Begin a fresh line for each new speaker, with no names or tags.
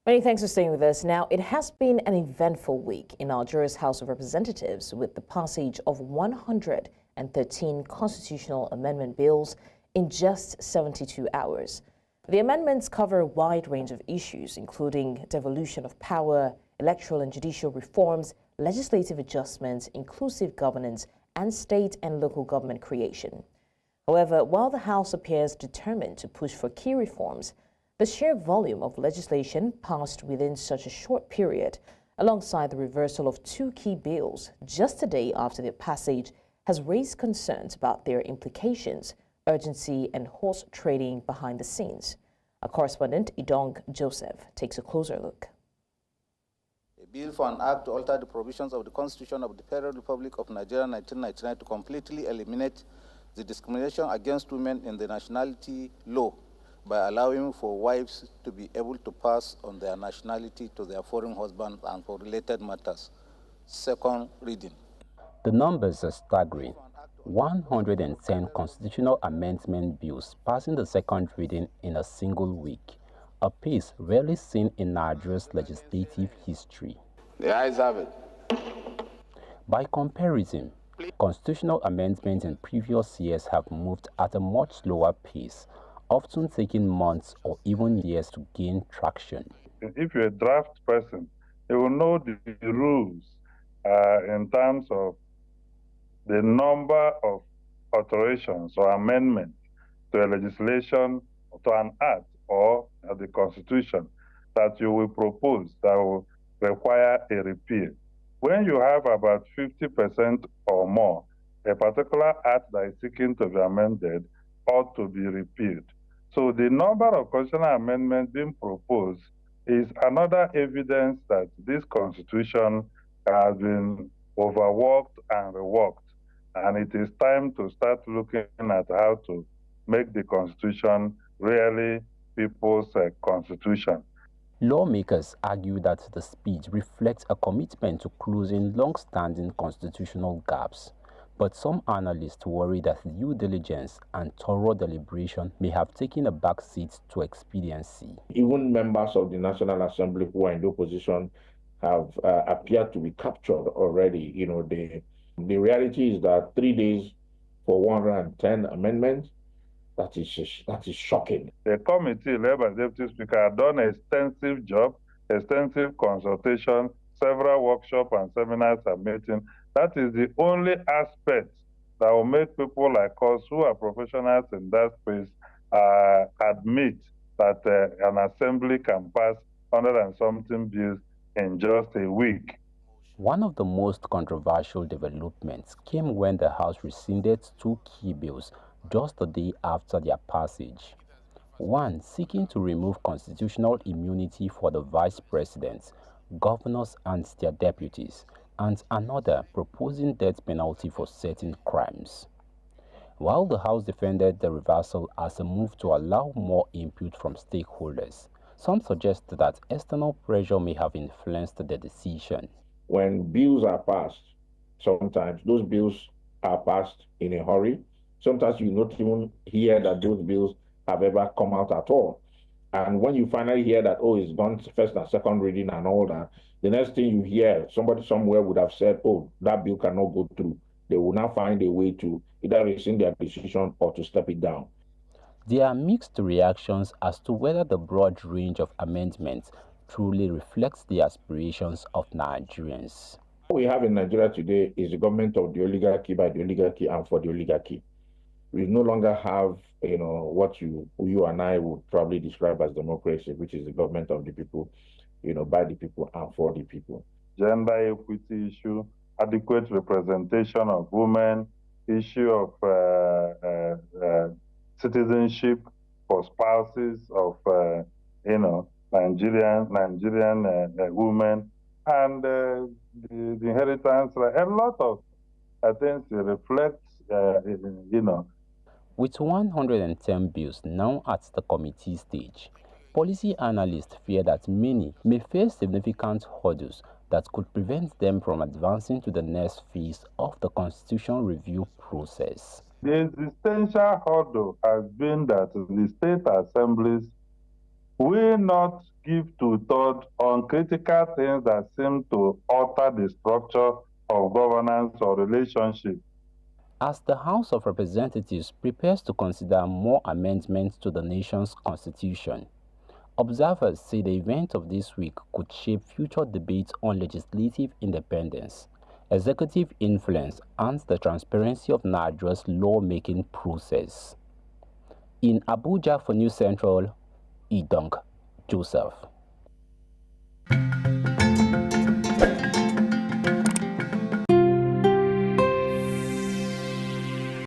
Many thanks for staying with us. Now, it has been an eventful week in Nigeria's House of Representatives with the passage of 113 constitutional amendment bills in just 72 hours. The amendments cover a wide range of issues, including devolution of power, electoral and judicial reforms, legislative adjustments, inclusive governance, and state and local government creation. However, while the House appears determined to push for key reforms, the sheer volume of legislation passed within such a short period, alongside the reversal of two key bills just a day after their passage, has raised concerns about their implications, urgency, and horse trading behind the scenes. Our correspondent, Idong Joseph, takes a closer look.
A bill for an act to alter the provisions of the Constitution of the Federal Republic of Nigeria 1999 to completely eliminate the discrimination against women in the nationality law by allowing for wives to be able to pass on their nationality to their foreign husbands and for related matters. Second reading.
The numbers are staggering. 110 constitutional amendment bills passing the second reading in a single week, a pace rarely seen in Nigeria's legislative history.
The ayes have it.
By comparison, constitutional amendments in previous years have moved at a much slower pace, often taking months or even years to gain traction.
If you're a draft person, you will know the rules in terms of the number of alterations or amendments to a legislation, to an act or the Constitution that you will propose that will require a repeal. When you have about 50% or more, a particular act that is seeking to be amended ought to be repealed. So the number of constitutional amendments being proposed is another evidence that this Constitution has been overworked and reworked. And it is time to start looking at how to make the Constitution really people's constitution.
Lawmakers argue that the speed reflects a commitment to closing long-standing constitutional gaps. But some analysts worry that due diligence and thorough deliberation may have taken a back seat to expediency.
Even members of the National Assembly who are in the opposition have appeared to be captured already. You know, the reality is that 3 days for 110 amendments, that is shocking.
The committee led by the Deputy Speaker have done an extensive job, extensive consultation, several workshops and seminars are meeting. That is the only aspect that will make people like us who are professionals in that space admit that an assembly can pass 100 and something bills in just a week.
One of the most controversial developments came when the House rescinded two key bills just a day after their passage. One seeking to remove constitutional immunity for the vice presidents, governors and their deputies, and another proposing death penalty for certain crimes. While the House defended the reversal as a move to allow more input from stakeholders, some suggest that external pressure may have influenced the decision.
When bills are passed, sometimes those bills are passed in a hurry. Sometimes you not even hear that those bills have ever come out at all. And when you finally hear that, oh, it's gone first and second reading and all that, the next thing you hear, somebody somewhere would have said, oh, that bill cannot go through. They will now find a way to either rescind their decision or to step it down.
There are mixed reactions as to whether the broad range of amendments truly reflects the aspirations of Nigerians.
What we have in Nigeria today is the government of the oligarchy, by the oligarchy, and for the oligarchy. We no longer have, what you and I would probably describe as democracy, which is the government of the people, by the people and for the people.
Gender equity issue, adequate representation of women, issue of citizenship for spouses of, Nigerian women, and the inheritance. A lot of things reflect,
With 110 bills now at the committee stage, policy analysts fear that many may face significant hurdles that could prevent them from advancing to the next phase of the constitutional review process.
The existential hurdle has been that the state assemblies will not give two-thirds on critical things that seem to alter the structure of governance or relationship.
As the House of Representatives prepares to consider more amendments to the nation's constitution, observers say the event of this week could shape future debates on legislative independence, executive influence, and the transparency of Nigeria's lawmaking process. In Abuja for News Central, Idong Joseph.